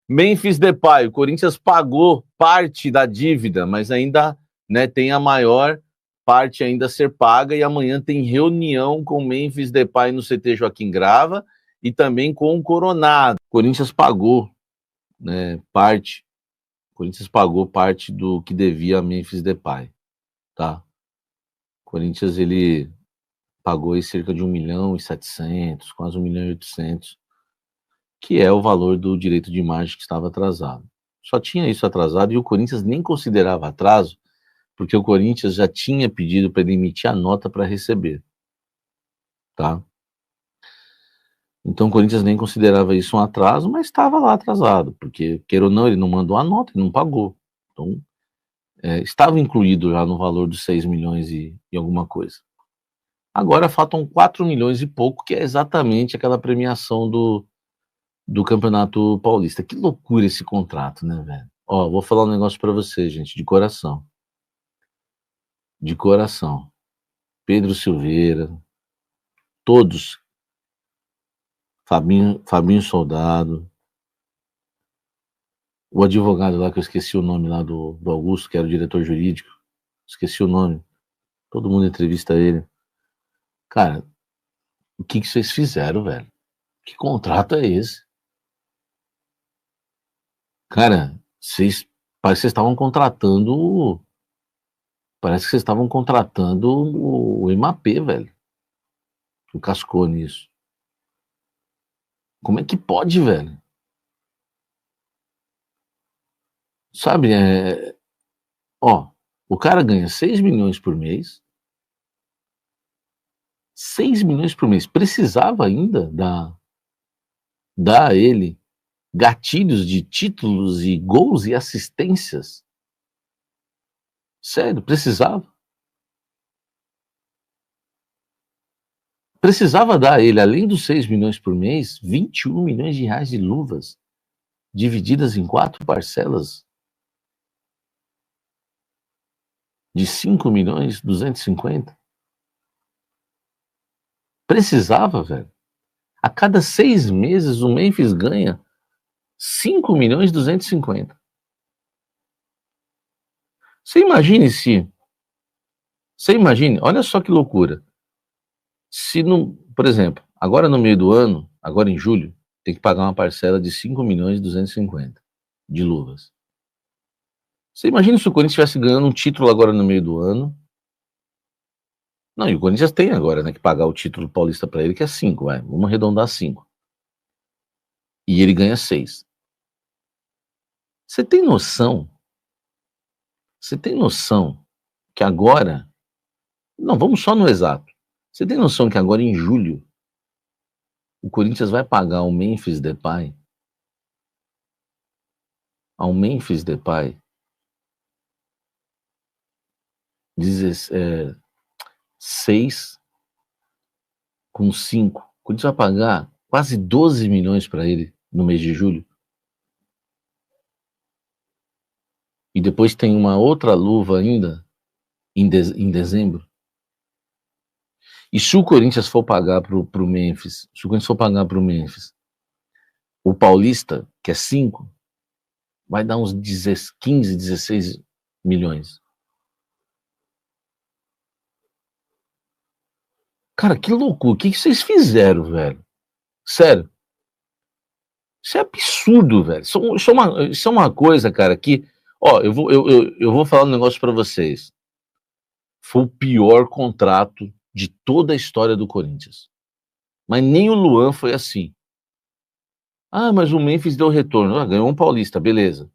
Memphis Depay, o Corinthians pagou parte da dívida, mas ainda, né, tem a maior parte ainda a ser paga, e amanhã tem reunião com Memphis Depay no CT Joaquim Grava e também com o Coronado. O Corinthians pagou, né, parte do que devia a Memphis Depay, tá? O Corinthians, ele pagou aí cerca de 1.700.000, quase 1.800.000, que é o valor do direito de imagem que estava atrasado. Só tinha isso atrasado e o Corinthians nem considerava atraso, porque o Corinthians já tinha pedido para ele emitir a nota para receber, tá? Então o Corinthians nem considerava isso um atraso, mas estava lá atrasado, porque, queira ou não, ele não mandou a nota, ele não pagou. Então, estava incluído já no valor dos 6 milhões e alguma coisa. Agora faltam 4 milhões e pouco, que é exatamente aquela premiação do Campeonato Paulista. Que loucura esse contrato, né, velho? Ó, vou falar um negócio pra você, gente, de coração. De coração. Pedro Silveira, todos, Fabinho Soldado, o advogado lá, que eu esqueci o nome lá do Augusto, que era o diretor jurídico, esqueci o nome, todo mundo entrevista ele. Cara, o que vocês fizeram, velho? Que contrato é esse? Cara, parece que vocês estavam contratando. Parece que vocês estavam contratando o MAP, velho. O cascou nisso. Como é que pode, velho? Sabe, ó, o cara ganha 6 milhões por mês. 6 milhões por mês. Precisava ainda dar a ele gatilhos de títulos e gols e assistências? Sério, precisava? Precisava dar a ele, além dos 6 milhões por mês, 21 milhões de reais de luvas, divididas em 4 parcelas de 5 milhões 250? Precisava, velho. A cada 6 meses o Memphis ganha 5 milhões 250. Você imagine, olha só que loucura. Se não, por exemplo, agora no meio do ano, agora em julho, tem que pagar uma parcela de 5 milhões 250 de luvas. Você imagina se o Corinthians estivesse ganhando um título agora no meio do ano. Não, e o Corinthians tem agora, né, que pagar o título paulista para ele, que é 5, vai, vamos arredondar 5. E ele ganha 6. Você tem noção? Você tem noção que agora, não, vamos só no exato. Você tem noção que agora em julho o Corinthians vai pagar ao Memphis Depay 6 com 5. O Corinthians vai pagar quase 12 milhões para ele no mês de julho. E depois tem uma outra luva ainda em dezembro. E se o Corinthians for pagar pro Memphis, o Paulista, que é 5, vai dar uns 15, 16 milhões. Cara, que loucura. O que vocês fizeram, velho? Sério. Isso é absurdo, velho. Isso é uma coisa, cara, que... Ó, eu vou falar um negócio pra vocês. Foi o pior contrato de toda a história do Corinthians. Mas nem o Luan foi assim. Ah, mas o Memphis deu retorno. Ah, ganhou um paulista, beleza.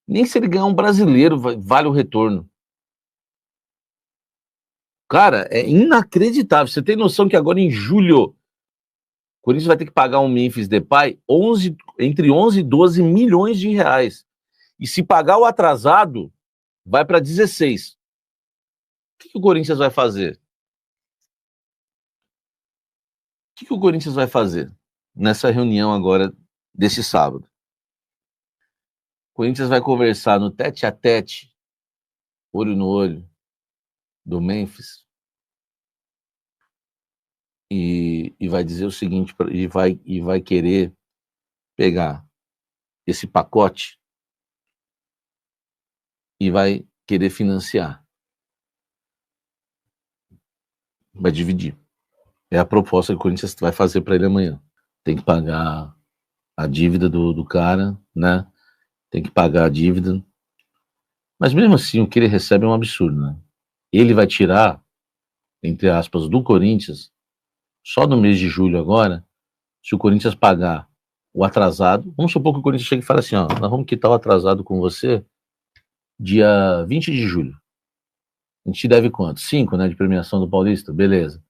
Nem se ele ganhar um brasileiro vale o retorno. Cara, é inacreditável. Você tem noção que agora em julho o Corinthians vai ter que pagar um Memphis Depay entre 11 e 12 milhões de reais. E se pagar o atrasado, vai para 16. O que o Corinthians vai fazer? O que o Corinthians vai fazer nessa reunião agora desse sábado? O Corinthians vai conversar no tete a tete, olho no olho, do Memphis, e vai dizer o seguinte, e vai querer pegar esse pacote e vai querer financiar. Vai dividir. É a proposta que o Corinthians vai fazer para ele amanhã. Tem que pagar a dívida do cara, né? Tem que pagar a dívida. Mas mesmo assim, o que ele recebe é um absurdo, né? Ele vai tirar, entre aspas, do Corinthians, só no mês de julho agora, se o Corinthians pagar o atrasado, vamos supor que o Corinthians chegue e fale assim, ó, nós vamos quitar o atrasado com você dia 20 de julho. A gente te deve quanto? 5, né, de premiação do Paulista? Beleza.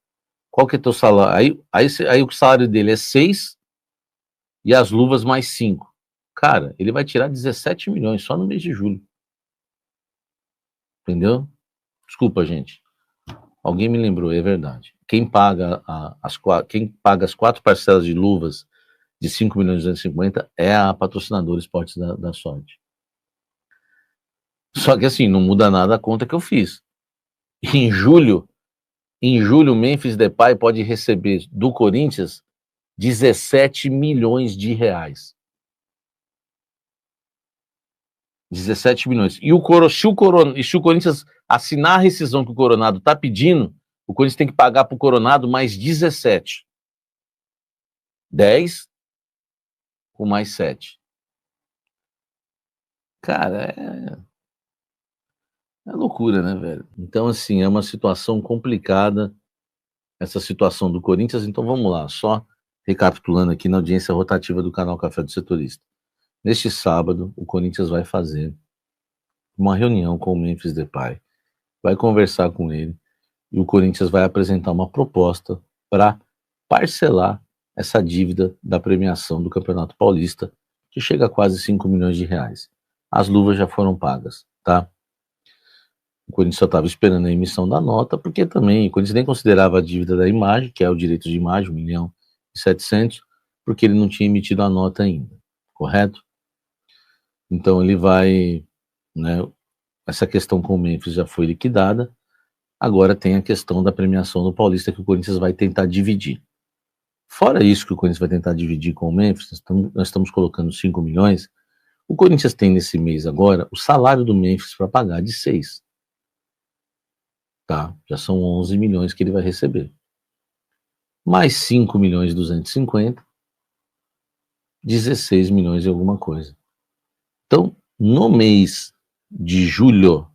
Qual que é teu salário? Aí o salário dele é 6 e as luvas mais 5. Cara, ele vai tirar 17 milhões só no mês de julho. Entendeu? Desculpa, gente. Alguém me lembrou, é verdade. Quem paga as 4 parcelas de luvas de 5 milhões e 250 é a patrocinadora Esportes da Sorte. Só que assim, não muda nada a conta que eu fiz. Em julho, o Memphis Depay pode receber do Corinthians 17 milhões de reais. 17 milhões. E se o Corinthians assinar a rescisão que o Coronado está pedindo, o Corinthians tem que pagar para o Coronado mais 17. 10 com mais 7. Cara, é loucura, né, velho? Então, assim, é uma situação complicada, essa situação do Corinthians. Então, vamos lá, só recapitulando aqui na audiência rotativa do canal Café do Setorista. Neste sábado, o Corinthians vai fazer uma reunião com o Memphis Depay, vai conversar com ele, e o Corinthians vai apresentar uma proposta para parcelar essa dívida da premiação do Campeonato Paulista, que chega a quase 5 milhões de reais. As luvas já foram pagas, tá? O Corinthians só estava esperando a emissão da nota, porque também o Corinthians nem considerava a dívida da imagem, que é o direito de imagem, 1.700.000, porque ele não tinha emitido a nota ainda, correto? Então ele vai, né, essa questão com o Memphis já foi liquidada, agora tem a questão da premiação do Paulista que o Corinthians vai tentar dividir. Fora isso que o Corinthians vai tentar dividir com o Memphis, nós estamos colocando 5 milhões, o Corinthians tem nesse mês agora o salário do Memphis para pagar de 6. Tá? Já são 11 milhões que ele vai receber. Mais 5 milhões e 250, 16 milhões e alguma coisa. Então, no mês de julho,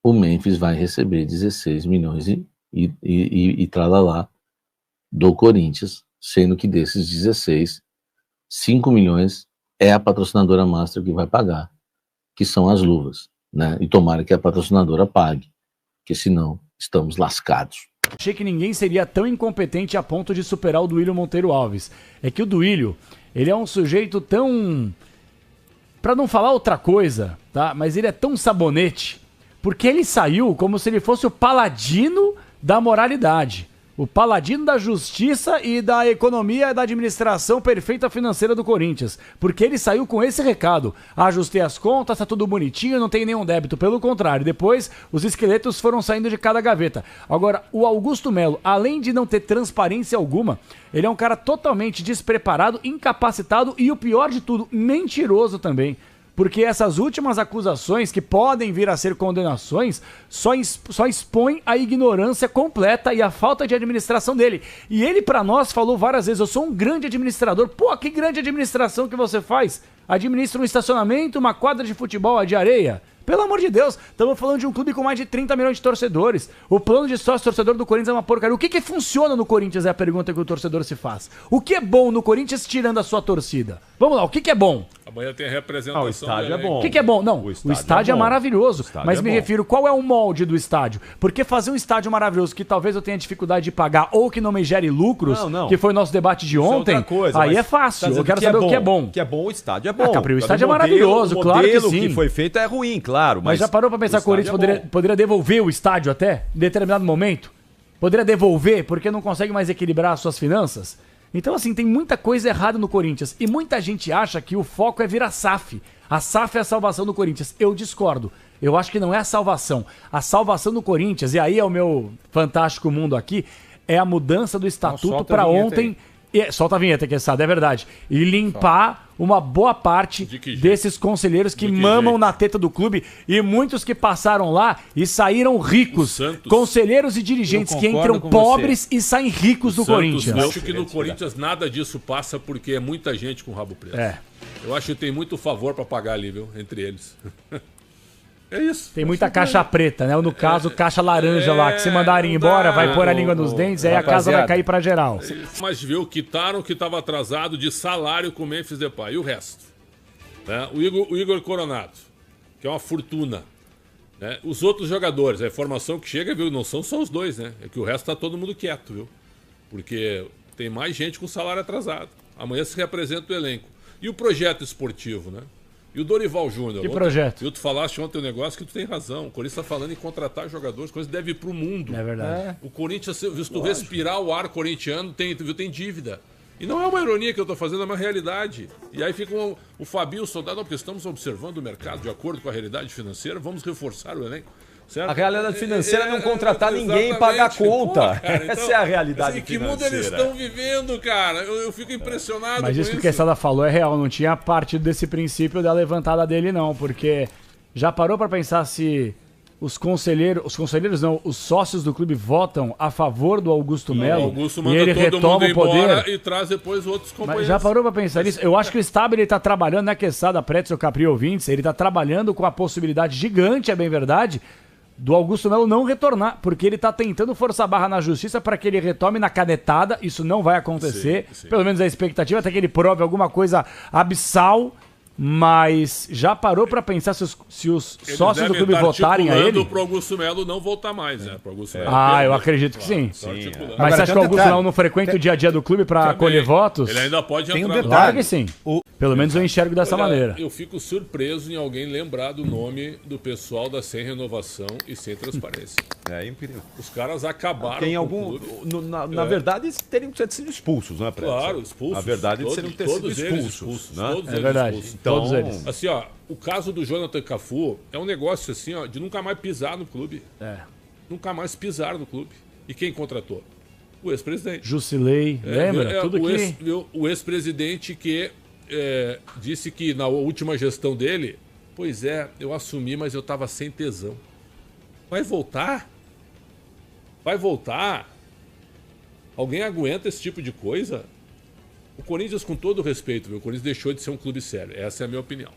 o Memphis vai receber 16 milhões e tralalá do Corinthians, sendo que desses 16, 5 milhões é a patrocinadora Master que vai pagar, que são as luvas, né? E tomara que a patrocinadora pague, porque senão estamos lascados. Achei que ninguém seria tão incompetente a ponto de superar o Duílio Monteiro Alves. É que o Duílio, ele é um sujeito tão... Pra não falar outra coisa, tá? Mas ele é tão sabonete, porque ele saiu como se ele fosse o paladino da moralidade. O paladino da justiça e da economia e da administração perfeita financeira do Corinthians. Porque ele saiu com esse recado. Ajustei as contas, tá tudo bonitinho, não tem nenhum débito. Pelo contrário, depois os esqueletos foram saindo de cada gaveta. Agora, o Augusto Melo, além de não ter transparência alguma, ele é um cara totalmente despreparado, incapacitado e, o pior de tudo, mentiroso também. Porque essas últimas acusações, que podem vir a ser condenações, só expõem a ignorância completa e a falta de administração dele. E ele, pra nós, falou várias vezes, eu sou um grande administrador. Pô, que grande administração que você faz? Administra um estacionamento, uma quadra de futebol de areia? Pelo amor de Deus, estamos falando de um clube com mais de 30 milhões de torcedores. O plano de sócio-torcedor do Corinthians é uma porcaria. O que funciona no Corinthians é a pergunta que o torcedor se faz. O que é bom no Corinthians tirando a sua torcida? Vamos lá, o que é bom? Amanhã tem representação. O estádio é bom. O que é bom? Não, o estádio é maravilhoso. Mas me refiro, qual é o molde do estádio? Porque fazer um estádio maravilhoso que talvez eu tenha dificuldade de pagar ou que não me gere lucros, que foi o nosso debate de ontem, aí é fácil. Eu quero saber o que é bom. O que é bom, o estádio é bom. O estádio é maravilhoso, claro que sim. O modelo que foi feito é ruim, claro. Mas já parou pra pensar que o Corinthians poderia devolver o estádio até, em determinado momento? Poderia devolver porque não consegue mais equilibrar as suas finanças? Então, assim, tem muita coisa errada no Corinthians. E muita gente acha que o foco é vir a SAF. A SAF é a salvação do Corinthians. Eu discordo. Eu acho que não é a salvação. A salvação do Corinthians, e aí é o meu fantástico mundo aqui, é a mudança do estatuto para ontem Solta a vinheta, Quesada, é verdade. E limpar uma boa parte desses conselheiros que mamam na teta do clube e muitos que passaram lá e saíram ricos. Conselheiros e dirigentes que entram pobres e saem ricos do Corinthians. Eu acho que no Corinthians nada disso passa porque é muita gente com rabo preso. Eu acho que tem muito favor pra pagar ali, viu? Entre eles. É isso. Tem muita caixa preta, né? Ou no caso, caixa laranja lá, que se mandarem embora, vai pôr a língua nos dentes, aí a casa vai cair pra geral. Mas viu, quitaram o que estava atrasado de salário com o Memphis Depay. E o resto? Né? O Igor Coronado, que é uma fortuna. Né? Os outros jogadores, a informação que chega, viu, não são só os dois, né? É que o resto tá todo mundo quieto, viu? Porque tem mais gente com salário atrasado. Amanhã se representa o elenco. E o projeto esportivo, né? E o Dorival Júnior. Que projeto? Tu falaste ontem um negócio que tu tem razão. O Corinthians está falando em contratar jogadores. O Corinthians deve ir pro mundo. É verdade. O Corinthians, se tu respirar o ar corintiano, tem dívida. E não é uma ironia que eu estou fazendo, é uma realidade. E aí fica o Fabinho Soldado, não, porque estamos observando o mercado de acordo com a realidade financeira, vamos reforçar o elenco. Certo? A realidade financeira é não contratar ninguém e pagar a conta. Pô, cara, então, essa é a realidade assim, financeira. Que mundo eles estão vivendo, cara? Eu fico impressionado. Mas isso com que o Quesada falou é real, não tinha partido desse princípio da levantada dele não, porque já parou pra pensar se os conselheiros não, os sócios do clube votam a favor do Augusto Melo, o Augusto e manda ele todo retoma mundo o poder embora e traz depois outros companheiros. Mas já parou pra pensar nisso? Eu acho que o Stabile tá trabalhando, né, Quesada, Pretzel, Capri ouvintes, ele tá trabalhando com a possibilidade gigante, é bem verdade, do Augusto Melo não retornar, porque ele tá tentando forçar a barra na justiça para que ele retome na canetada, isso não vai acontecer, sim. Pelo menos a expectativa é até que ele prove alguma coisa abissal, mas já parou para pensar se os sócios do clube votarem a ele? Pro Augusto Melo não voltar mais, né? Pro Augusto Melo eu acredito que sim. Mas Mas você acha que o Augusto Melo não frequenta o dia a dia do clube para colher votos? Ele ainda pode Tem um entrar. detalhe. Claro que sim. Pelo menos eu enxergo dessa maneira. Eu fico surpreso em alguém lembrar do nome do pessoal da Sem Renovação e Sem Transparência. É incrível. Os caras acabaram Tem com algum. o clube. Na verdade, eles teriam que ter sido expulsos, né, Pretzel? Claro, expulsos. A verdade, eles teriam que ter sido todos eles expulsos. Né? Todos É eles verdade. expulsos. Todos eles. Assim, ó, o caso do Jonathan Cafu é um negócio assim, ó, de nunca mais pisar no clube. Nunca mais pisar no clube. E quem contratou? O ex-presidente. Jusilei, lembra? Tudo que... O ex-presidente que disse que na última gestão dele, pois é, eu assumi, mas eu tava sem tesão. Vai voltar? Vai voltar? Alguém aguenta esse tipo de coisa? O Corinthians, com todo o respeito, o Corinthians deixou de ser um clube sério. Essa é a minha opinião.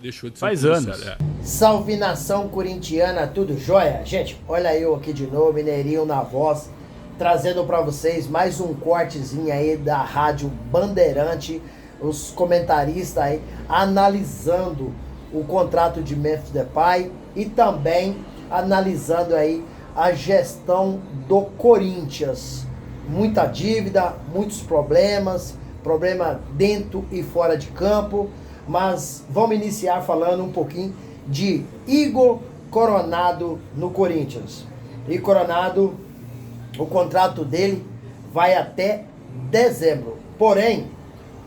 Deixou de ser Faz um clube anos. sério. Salve nação corintiana, tudo jóia? Gente, olha eu aqui de novo, Mineirinho na voz, trazendo pra vocês mais um cortezinho aí da Rádio Bandeirante, os comentaristas aí analisando o contrato de Memphis Depay e também analisando aí a gestão do Corinthians. Muita dívida, muitos problemas, problema dentro e fora de campo, mas vamos iniciar falando um pouquinho de Igor Coronado no Corinthians. E Coronado, o contrato dele vai até dezembro, porém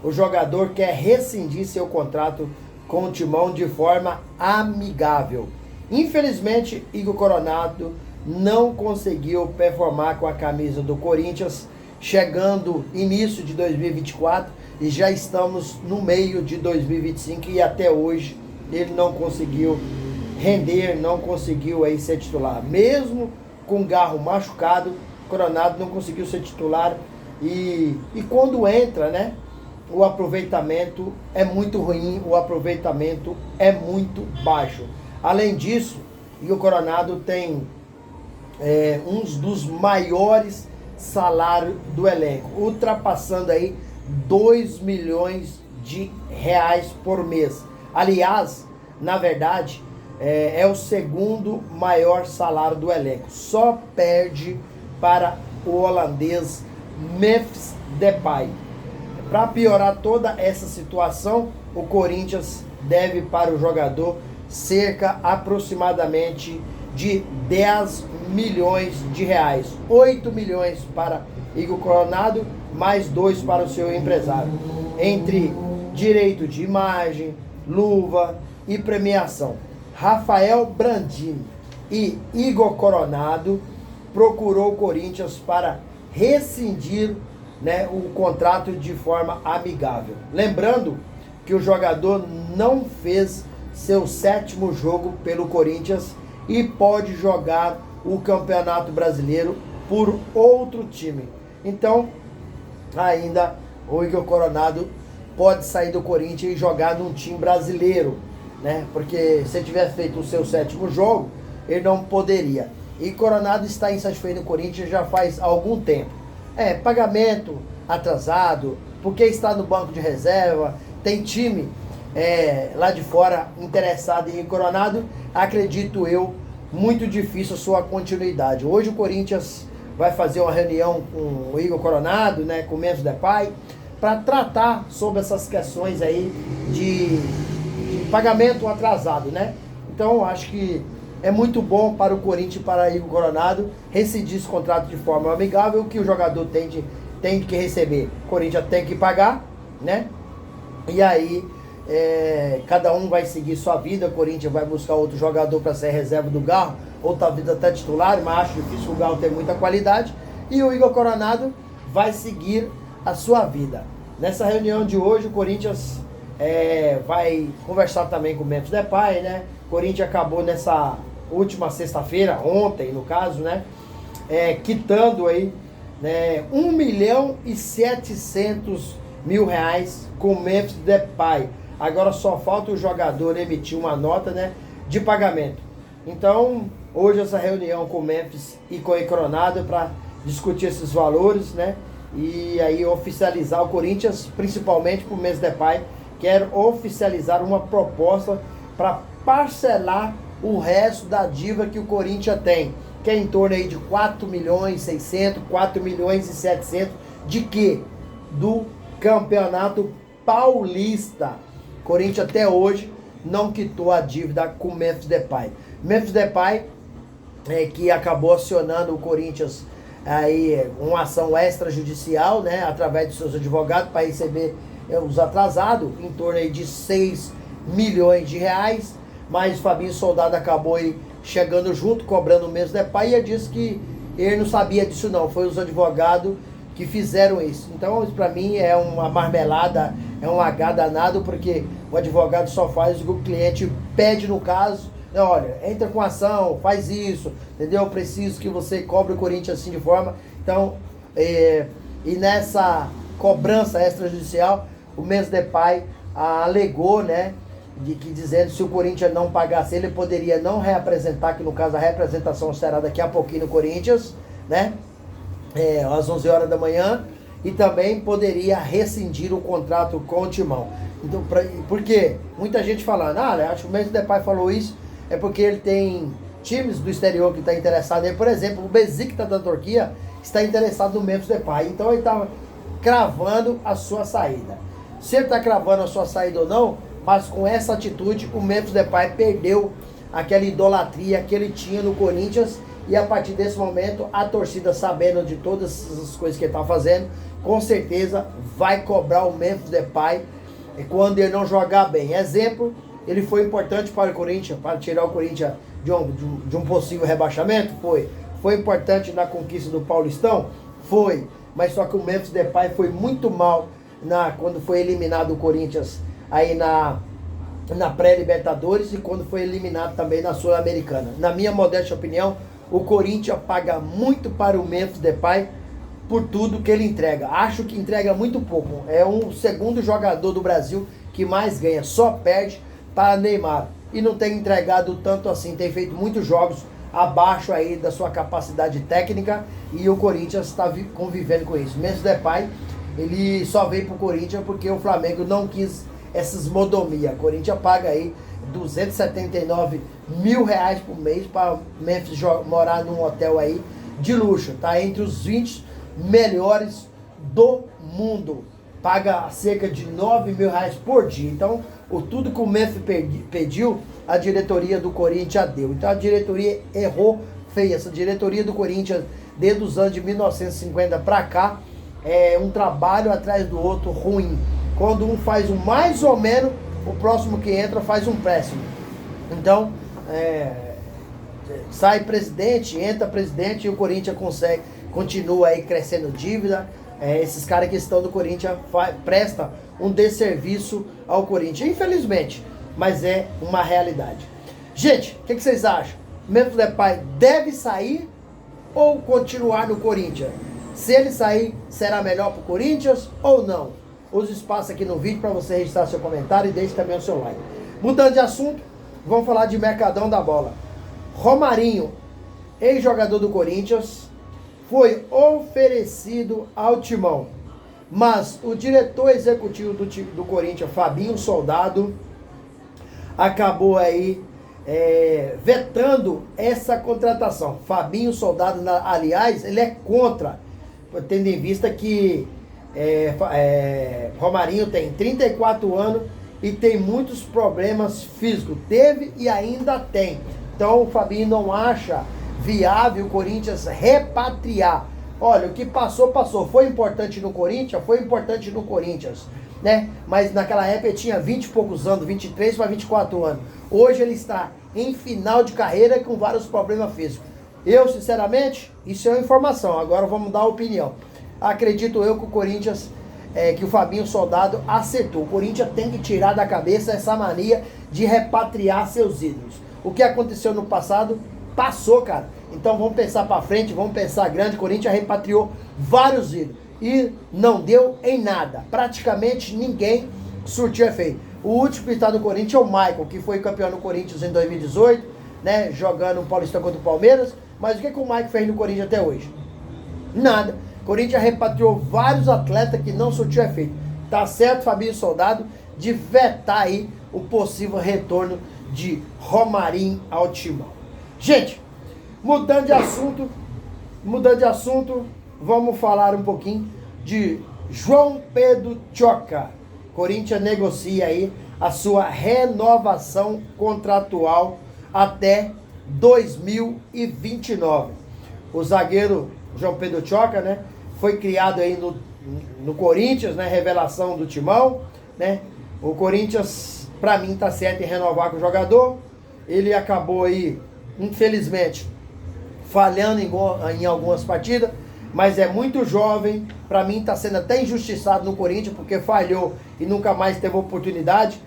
o jogador quer rescindir seu contrato com o Timão de forma amigável. Infelizmente, Igor Coronado não conseguiu performar com a camisa do Corinthians, chegando início de 2024 e já estamos no meio de 2025 e até hoje ele não conseguiu render, não conseguiu aí ser titular. Mesmo com o Garro machucado, Coronado não conseguiu ser titular e quando entra, né, o aproveitamento é muito ruim, o aproveitamento é muito baixo. Além disso, o Coronado tem um dos maiores salários do elenco, ultrapassando aí 2 milhões de reais por mês. Aliás, na verdade, é o segundo maior salário do elenco. Só perde para o holandês Memphis Depay. Para piorar toda essa situação, o Corinthians deve para o jogador cerca aproximadamente de 10 milhões de reais. 8 milhões para Igor Coronado, mais 2 para o seu empresário. Entre direito de imagem, luva e premiação. Rafael Brandini e Igor Coronado procurou o Corinthians para rescindir né, o contrato de forma amigável. Lembrando que o jogador não fez seu 7º jogo pelo Corinthians e pode jogar o Campeonato Brasileiro por outro time. Então, ainda o Igor Coronado pode sair do Corinthians e jogar num time brasileiro, né? Porque se ele tivesse feito o seu 7º jogo, ele não poderia. E Coronado está insatisfeito no Corinthians já faz algum tempo. Pagamento atrasado, porque está no banco de reserva, tem time lá de fora interessado em Coronado, acredito eu, muito difícil a sua continuidade. Hoje o Corinthians vai fazer uma reunião com o Igor Coronado, né, com o Memphis Depay, para tratar sobre essas questões aí de pagamento atrasado, né? Então acho que é muito bom para o Corinthians e para o Igor Coronado rescindir esse contrato de forma amigável. O que o jogador tem que receber, o Corinthians tem que pagar, né? E aí cada um vai seguir sua vida. O Corinthians vai buscar outro jogador para ser reserva do Garro, ou talvez até titular, mas acho difícil, o Garro tem muita qualidade. E o Igor Coronado vai seguir a sua vida. Nessa reunião de hoje, o Corinthians vai conversar também com o Memphis Depay, né? O Corinthians acabou nessa última sexta-feira, ontem no caso, né? Quitando aí, né, 1.700.000 reais com o Memphis Depay. Agora só falta o jogador emitir uma nota, né, de pagamento. Então, hoje essa reunião com o Memphis e com o Coronado é para discutir esses valores, né? E aí oficializar o Corinthians, principalmente para o Memphis Depay, quer oficializar uma proposta para parcelar o resto da dívida que o Corinthians tem, que é em torno aí de 4.600.000, 4.700.000, de quê? Do Campeonato Paulista. Corinthians até hoje não quitou a dívida com o Memphis Depay. Memphis Depay, que acabou acionando o Corinthians aí uma ação extrajudicial, né, através de seus advogados para receber os atrasados, em torno aí de 6 milhões de reais, mas o Fabinho Soldado acabou aí chegando junto, cobrando o Memphis Depay, e ele disse que ele não sabia disso não, foi os advogados que fizeram isso. Então, isso para mim é uma marmelada, é um H danado, porque o advogado só faz o que o cliente pede no caso. Olha, entra com ação, faz isso, entendeu? Eu preciso que você cobre o Corinthians assim de forma. Então, e nessa cobrança extrajudicial, o Memphis Depay alegou, né, dizendo que se o Corinthians não pagasse, ele poderia não reapresentar, que no caso a representação será daqui a pouquinho no Corinthians, né, às 11 horas da manhã, e também poderia rescindir o contrato com o Timão. Então, por quê? Muita gente falando, acho que o Memphis Depay falou isso, é porque ele tem times do exterior que estão interessados. Por exemplo, o Besiktas da Turquia está interessado no Memphis Depay. Então ele está cravando a sua saída. Se ele está cravando a sua saída ou não, mas com essa atitude, o Memphis Depay perdeu aquela idolatria que ele tinha no Corinthians. E a partir desse momento, a torcida, sabendo de todas as coisas que ele está fazendo, com certeza vai cobrar o Memphis Depay quando ele não jogar bem. Exemplo, ele foi importante para o Corinthians, para tirar o Corinthians de um possível rebaixamento? Foi. Foi importante na conquista do Paulistão? Foi. Mas só que o Memphis Depay foi muito mal quando foi eliminado o Corinthians aí na pré-Libertadores, e quando foi eliminado também na Sul-Americana. Na minha modesta opinião, o Corinthians paga muito para o Memphis Depay por tudo que ele entrega. Acho que entrega muito pouco. É o segundo jogador do Brasil que mais ganha, só perde para Neymar, e não tem entregado tanto assim, tem feito muitos jogos abaixo aí da sua capacidade técnica, e o Corinthians está convivendo com isso. Memphis Depay, ele só veio pro Corinthians porque o Flamengo não quis essas modomias. O Corinthians paga aí 279 mil reais por mês para Memphis morar num hotel aí de luxo, tá entre os 20 melhores do mundo, paga cerca de 9 mil reais por dia. Então, tudo que o Memphis pediu, a diretoria do Corinthians deu. Então a diretoria errou feio. Essa diretoria do Corinthians, desde os anos de 1950 para cá, é um trabalho atrás do outro ruim. Quando um faz um mais ou menos, o próximo que entra faz um péssimo. Então, sai presidente, entra presidente, e o Corinthians continua aí crescendo dívida, esses caras que estão no Corinthians prestam um desserviço ao Corinthians, infelizmente, mas é uma realidade. Gente, o que vocês acham? Memphis Depay deve sair ou continuar no Corinthians? Se ele sair, será melhor para o Corinthians ou não? Use o espaço aqui no vídeo para você registrar seu comentário e deixe também o seu like. Mudando de assunto, vamos falar de mercadão da bola. Romarinho, ex-jogador do Corinthians, foi oferecido ao Timão, mas o diretor executivo do Corinthians, Fabinho Soldado, acabou aí vetando essa contratação. Fabinho Soldado, aliás, ele é contra, tendo em vista que Romarinho tem 34 anos e tem muitos problemas físicos. Teve e ainda tem. Então o Fabinho não acha viável o Corinthians repatriar. Olha, o que passou, passou. Foi importante no Corinthians, né? Mas naquela época ele tinha 20 e poucos anos, 23 para 24 anos. Hoje ele está em final de carreira com vários problemas físicos. Eu, sinceramente, isso é uma informação. Agora vamos dar opinião. Acredito eu que o Corinthians, que o Fabinho Soldado acertou. O Corinthians tem que tirar da cabeça essa mania de repatriar seus ídolos. O que aconteceu no passado, passou, cara. Então vamos pensar para frente, vamos pensar grande. O Corinthians repatriou vários ídolos e não deu em nada. Praticamente ninguém surtiu efeito. O último que está no Corinthians é o Michael, que foi campeão no Corinthians em 2018, né, jogando o Paulistão contra o Palmeiras. Mas o que o Michael fez no Corinthians até hoje? Nada. O Corinthians repatriou vários atletas que não surtiu efeito. Tá certo, Fabinho Soldado, de vetar aí o possível retorno de Romarinho ao Timão. Gente, mudando de assunto, vamos falar um pouquinho de João Pedro Choca. Corinthians negocia aí a sua renovação contratual até 2029. O zagueiro João Pedro Choca, né, foi criado aí no Corinthians, né, revelação do Timão, né? O Corinthians, para mim, tá certo em renovar com o jogador. Ele acabou aí, infelizmente, falhando em algumas partidas, mas é muito jovem. Para mim está sendo até injustiçado no Corinthians, porque falhou e nunca mais teve oportunidade.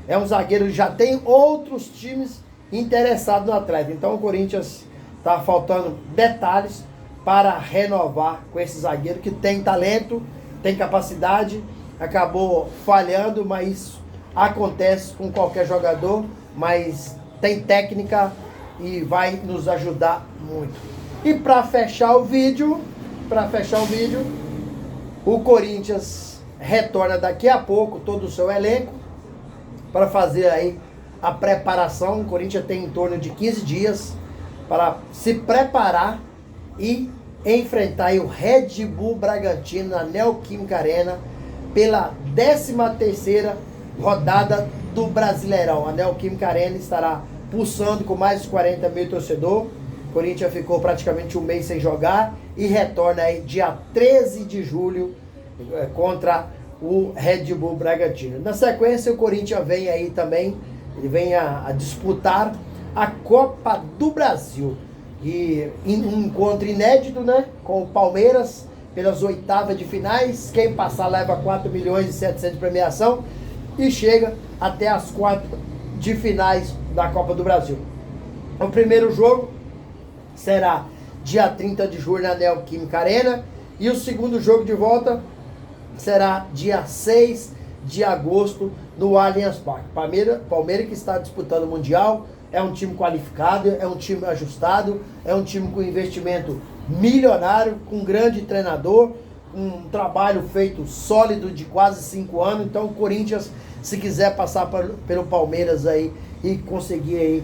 É um zagueiro que já tem outros times interessados no atleta. Então o Corinthians está faltando detalhes para renovar com esse zagueiro que tem talento, tem capacidade, acabou falhando, mas isso acontece com qualquer jogador, mas tem técnica e vai nos ajudar muito. E para fechar o vídeo, o Corinthians retorna daqui a pouco todo o seu elenco para fazer aí a preparação. O Corinthians tem em torno de 15 dias para se preparar e enfrentar aí o Red Bull Bragantino na Neoquímica Arena pela 13ª rodada do Brasileirão. A Neoquímica Arena estará pulsando com mais de 40 mil torcedores. O Corinthians ficou praticamente um mês sem jogar e retorna aí dia 13 de julho contra o Red Bull Bragantino. Na sequência, o Corinthians vem aí também, ele vem a disputar a Copa do Brasil. E um encontro inédito, né, com o Palmeiras pelas oitavas de finais. Quem passar leva 4 milhões e 700 de premiação e chega até as quartas de finais da Copa do Brasil. O primeiro jogo será dia 30 de julho na Neoquímica Arena e o segundo jogo de volta será dia 6 de agosto no Allianz Parque. Palmeiras que está disputando o Mundial, é um time qualificado, é um time ajustado, é um time com investimento milionário, com um grande treinador, um trabalho feito sólido de quase 5 anos. Então o Corinthians, se quiser passar pelo Palmeiras aí e conseguir aí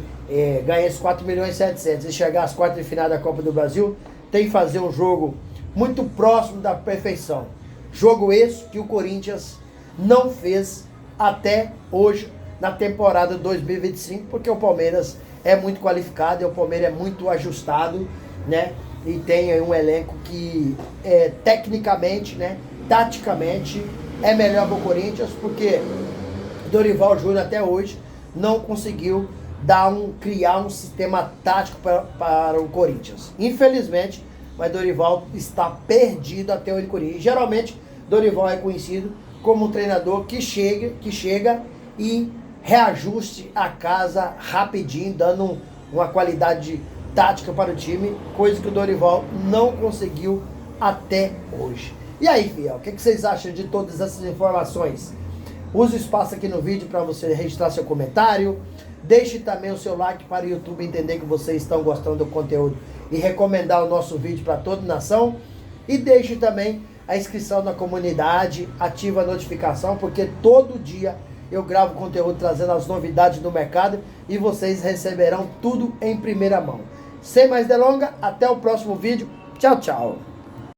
ganhar esses 4 milhões e 700 e chegar às quartas de final da Copa do Brasil, tem que fazer um jogo muito próximo da perfeição. Jogo esse que o Corinthians não fez até hoje na temporada 2025, porque o Palmeiras é muito qualificado, e o Palmeiras é muito ajustado, né? E tem aí um elenco que tecnicamente, né, taticamente é melhor para o Corinthians, porque Dorival Júnior até hoje não conseguiu criar um sistema tático para o Corinthians. Infelizmente, mas Dorival está perdido até o Corinthians. Geralmente, Dorival é conhecido como um treinador que chega e reajuste a casa rapidinho, dando uma qualidade tática para o time, coisa que o Dorival não conseguiu até hoje. E aí, fiel, o que vocês acham de todas essas informações? Use o espaço aqui no vídeo para você registrar seu comentário. Deixe também o seu like para o YouTube entender que vocês estão gostando do conteúdo e recomendar o nosso vídeo para toda a nação. E deixe também a inscrição na comunidade, ativa a notificação, porque todo dia eu gravo conteúdo trazendo as novidades do mercado e vocês receberão tudo em primeira mão. Sem mais delongas, até o próximo vídeo. Tchau, tchau.